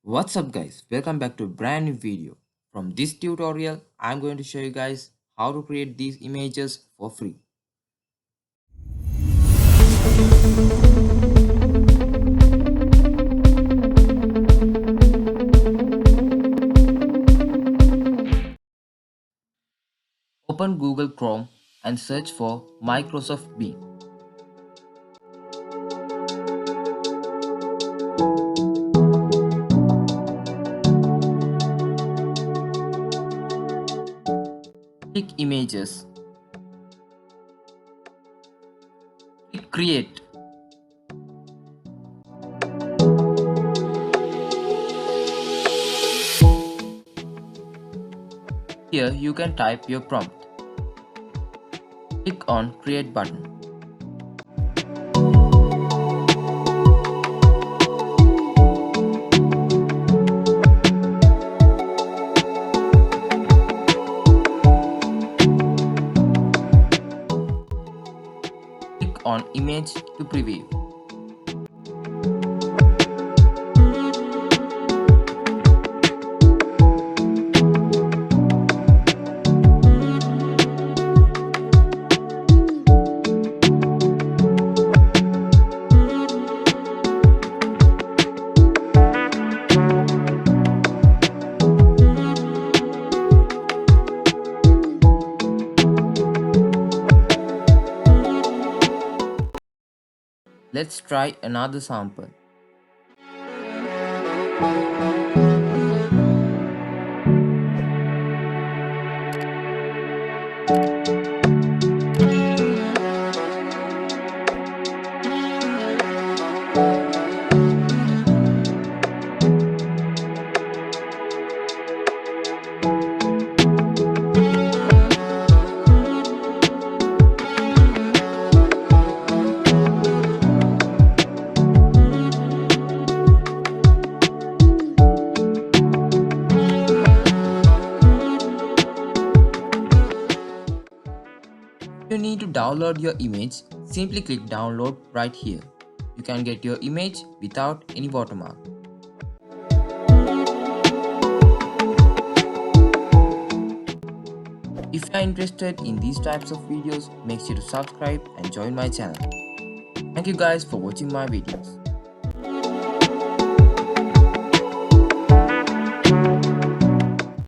What's up guys, welcome back to a brand new video. From this tutorial I'm going to show you guys how to create these images for free. Open Google Chrome and search for Microsoft Bing. Click Images. Click Create. Here you can type your prompt. Click on Create button. Click on Image to preview. Let's try another sample. If you need to download your image, simply click download right here. You can get your image without any watermark. If you are interested in these types of videos, make sure to subscribe and join my channel. Thank you guys for watching my videos.